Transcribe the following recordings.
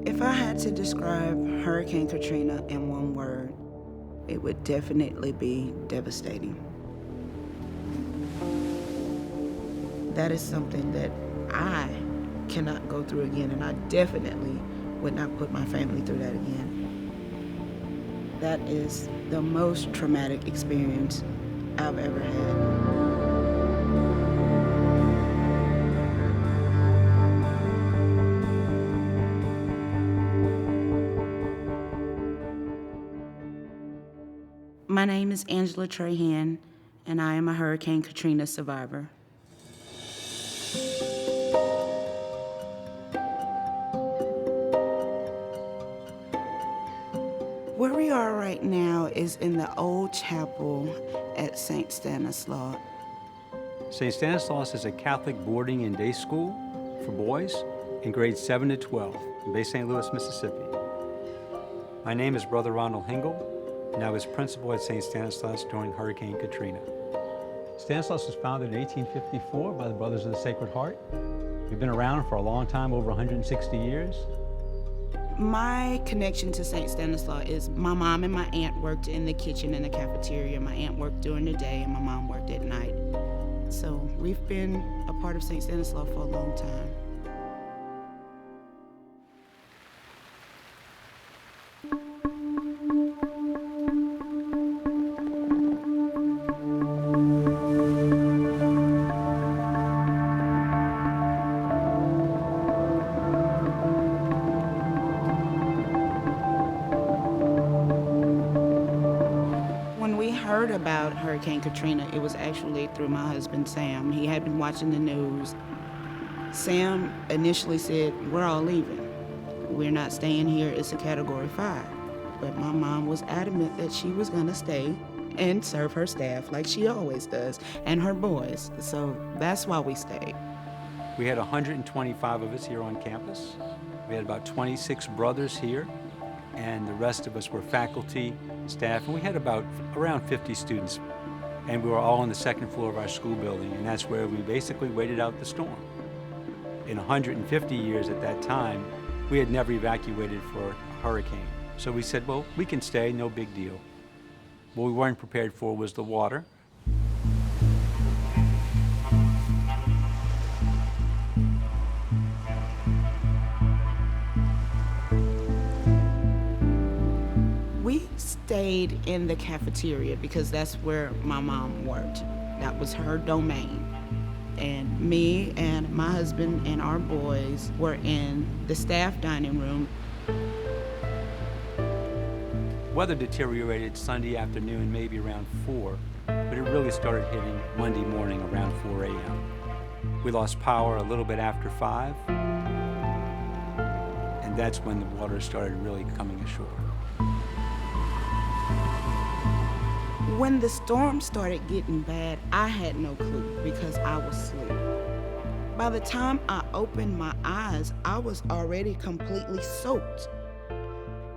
If I had to describe Hurricane Katrina in one word, it would definitely be devastating. That is something that I cannot go through again, and I definitely would not put my family through that again. That is the most traumatic experience I've ever had. My name is Angela Trahan, and I am a Hurricane Katrina survivor. Where we are right now is in the old chapel at St. Stanislaus. St. Stanislaus is a Catholic boarding and day school for boys in grades 7 to 12 in Bay St. Louis, Mississippi. My name is Brother Ronald Hingle, and I was principal at St. Stanislaus during Hurricane Katrina. Stanislaus was founded in 1854 by the Brothers of the Sacred Heart. We've been around for a long time, over 160 years. My connection to St. Stanislaus is my mom and my aunt worked in the kitchen and the cafeteria. My aunt worked during the day and my mom worked at night. So we've been a part of St. Stanislaus for a long time. Heard about Hurricane Katrina, it was actually through my husband, Sam. He had been watching the news. Sam initially said, we're all leaving. We're not staying here, it's a Category 5. But my mom was adamant that she was gonna stay and serve her staff like she always does, and her boys. So that's why we stayed. We had 125 of us here on campus. We had about 26 brothers here, and the rest of us were faculty, staff, and we had around 50 students. And we were all on the second floor of our school building, and that's where we basically waited out the storm. In 150 years at that time, we had never evacuated for a hurricane. So we said, well, we can stay, no big deal. What we weren't prepared for was the water. We stayed in the cafeteria because that's where my mom worked. That was her domain. And me and my husband and our boys were in the staff dining room. Weather deteriorated Sunday afternoon, maybe around 4, but it really started hitting Monday morning around 4 a.m. We lost power a little bit after 5, and that's when the water started really coming ashore. When the storm started getting bad, I had no clue because I was asleep. By the time I opened my eyes, I was already completely soaked.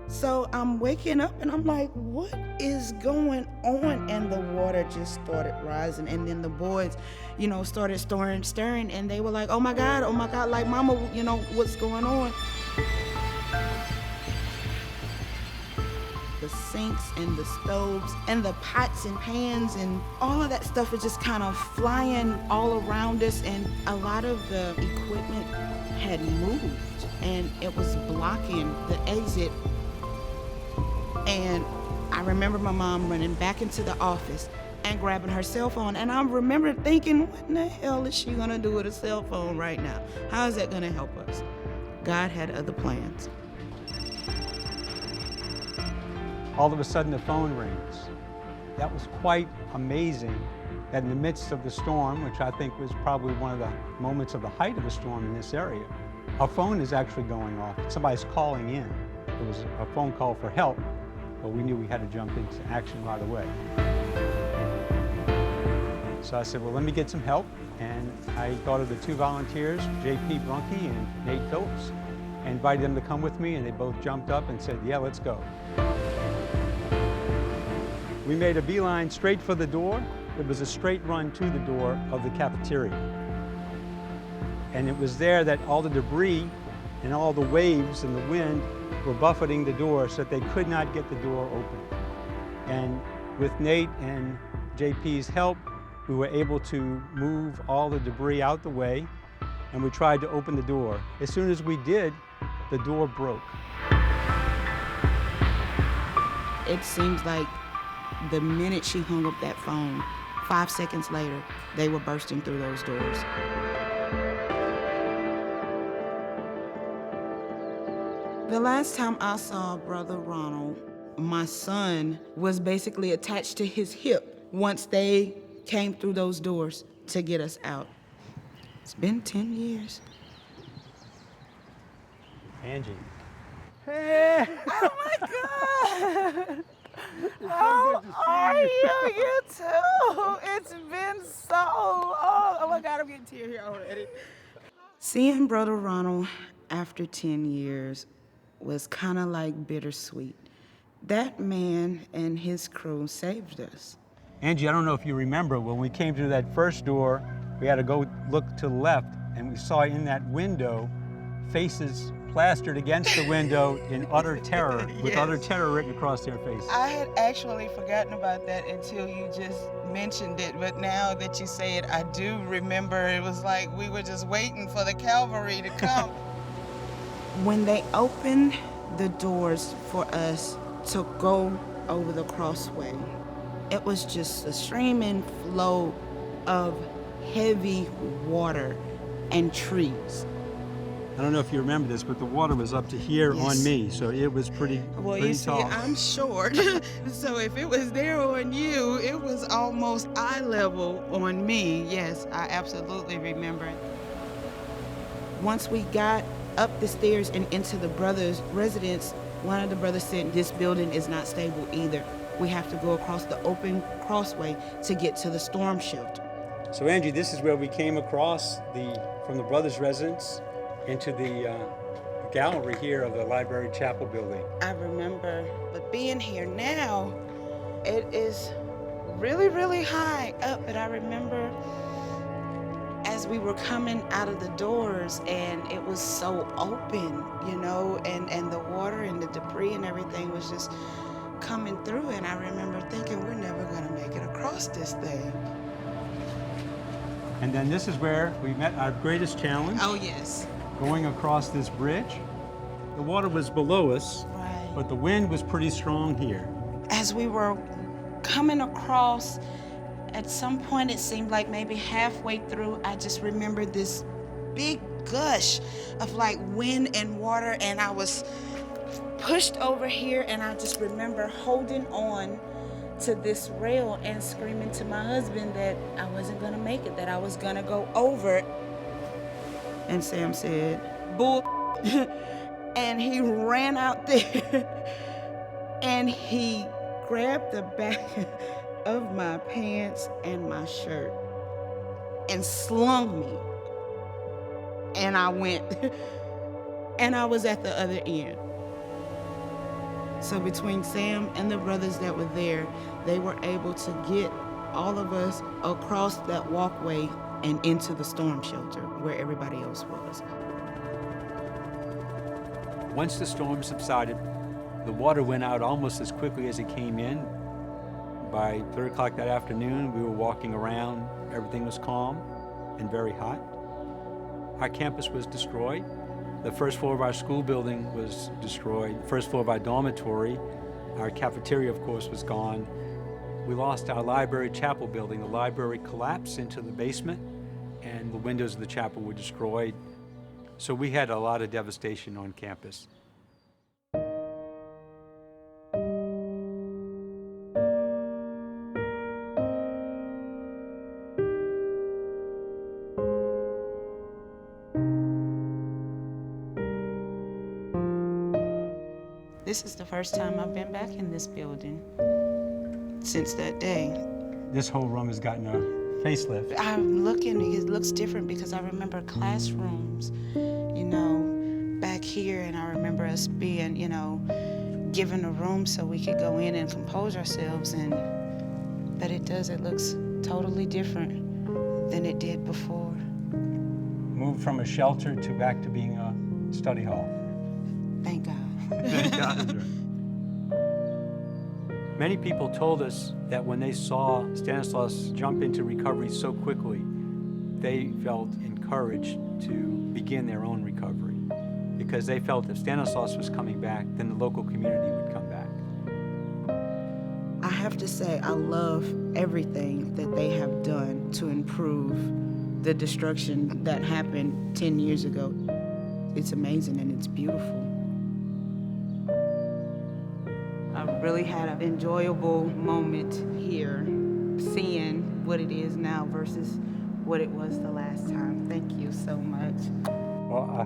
So I'm waking up and I'm like, what is going on? And the water just started rising. And then the boys, started stirring, and they were like, oh my God, like, Mama, what's going on? The sinks and the stoves and the pots and pans and all of that stuff is just kind of flying all around us, and a lot of the equipment had moved and it was blocking the exit. And I remember my mom running back into the office and grabbing her cell phone, and I remember thinking, what in the hell is she gonna do with a cell phone right now? How is that gonna help us? God had other plans. All of a sudden the phone rings. That was quite amazing that in the midst of the storm, which I think was probably one of the moments of the height of the storm in this area, our phone is actually going off. Somebody's calling in. It was a phone call for help, but we knew we had to jump into action right away. So I said, well, let me get some help. And I thought of the 2 volunteers, J.P. Brunke and Nate Phillips. I invited them to come with me, and they both jumped up and said, yeah, let's go. We made a beeline straight for the door. It was a straight run to the door of the cafeteria. And it was there that all the debris and all the waves and the wind were buffeting the door so that they could not get the door open. And with Nate and JP's help, we were able to move all the debris out the way, and we tried to open the door. As soon as we did, the door broke. It seems like the minute she hung up that phone, 5 seconds later, they were bursting through those doors. The last time I saw Brother Ronald, my son was basically attached to his hip once they came through those doors to get us out. It's been 10 years. Angie. Hey! Oh my God! How are you? You too! It's been so long. Oh my God, I'm getting teary here already. Seeing Brother Ronald after 10 years was kind of like bittersweet. That man and his crew saved us. Angie, I don't know if you remember, when we came through that first door, we had to go look to the left, and we saw in that window faces plastered against the window in utter terror, with utter terror written across their faces. I had actually forgotten about that until you just mentioned it, but now that you say it, I do remember. It was like we were just waiting for the cavalry to come. When they opened the doors for us to go over the crossway, it was just a streaming flow of heavy water and trees. I don't know if you remember this, but the water was up to here on me, so it was pretty You see, tall. I'm short, so if it was there on you, it was almost eye level on me. Yes, I absolutely remember it. Once we got up the stairs and into the brothers' residence, one of the brothers said, "This building is not stable either. We have to go across the open crossway to get to the storm shelter." So Angie, this is where we came across from the brothers' residence into the gallery here of the library chapel building. I remember, but being here now, it is really, really high up. But I remember as we were coming out of the doors and it was so open, you know, and the water and the debris and everything was just coming through. And I remember thinking, we're never gonna make it across this thing. And then this is where we met our greatest challenge. Oh, yes. Going across this bridge. The water was below us, Right. but the wind was pretty strong here. As we were coming across, at some point it seemed like maybe halfway through, I just remembered this big gush of like wind and water, and I was pushed over here, and I just remember holding on to this rail and screaming to my husband that I wasn't gonna make it, that I was gonna go over. And Sam said, Bull. and he ran out there and he grabbed the back of my pants and my shirt and slung me. And I went, and I was at the other end. So between Sam and the brothers that were there, they were able to get all of us across that walkway and into the storm shelter where everybody else was. Once the storm subsided, the water went out almost as quickly as it came in. By 3 o'clock that afternoon, we were walking around. Everything was calm and very hot. Our campus was destroyed. The first floor of our school building was destroyed. First floor of our dormitory. Our cafeteria, of course, was gone. We lost our library chapel building. The library collapsed into the basement, and the windows of the chapel were destroyed. So we had a lot of devastation on campus. This is the first time I've been back in this building since that day. This whole room has gotten a facelift. I'm looking, it looks different because I remember classrooms, you know, back here, and I remember us being, you know, given a room so we could go in and compose ourselves, but it looks totally different than it did before. Moved from a shelter to back to being study hall. Thank God. Thank God. Many people told us that when they saw Stanislaus jump into recovery so quickly, they felt encouraged to begin their own recovery because they felt if Stanislaus was coming back, then the local community would come back. I have to say, I love everything that they have done to improve the destruction that happened 10 years ago. It's amazing and it's beautiful. I really had an enjoyable moment here, seeing what it is now versus what it was the last time. Thank you so much. Well, I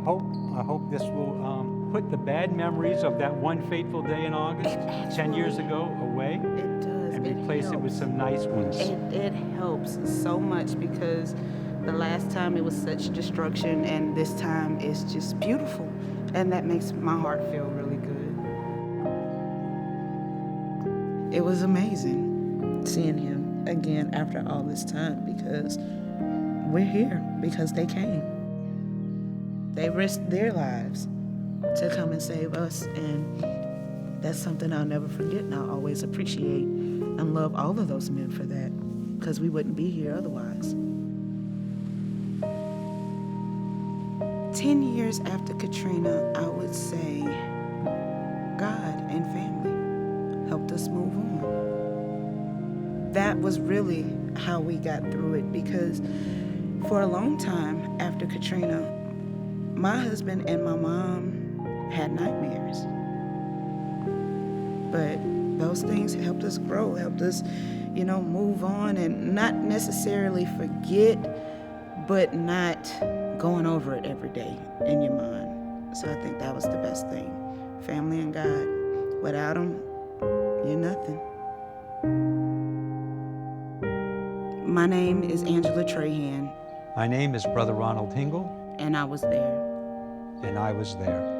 hope this will put the bad memories of that one fateful day in August, 10 years ago, away. It does. And replace it with some nice ones. It helps so much because the last time it was such destruction and this time it's just beautiful. And that makes my heart feel really good. It was amazing seeing him again after all this time because we're here because they came. They risked their lives to come and save us, and that's something I'll never forget, and I'll always appreciate and love all of those men for that, because we wouldn't be here otherwise. 10 years after Katrina, I would say God and family helped us move on. That was really how we got through it, because for a long time after Katrina, my husband and my mom had nightmares. But those things helped us grow, helped us, move on and not necessarily forget, but not going over it every day in your mind. So I think that was the best thing. Family and God. Without them, you're nothing. My name is Angela Trahan. My name is Brother Ronald Hingle. And I was there. And I was there.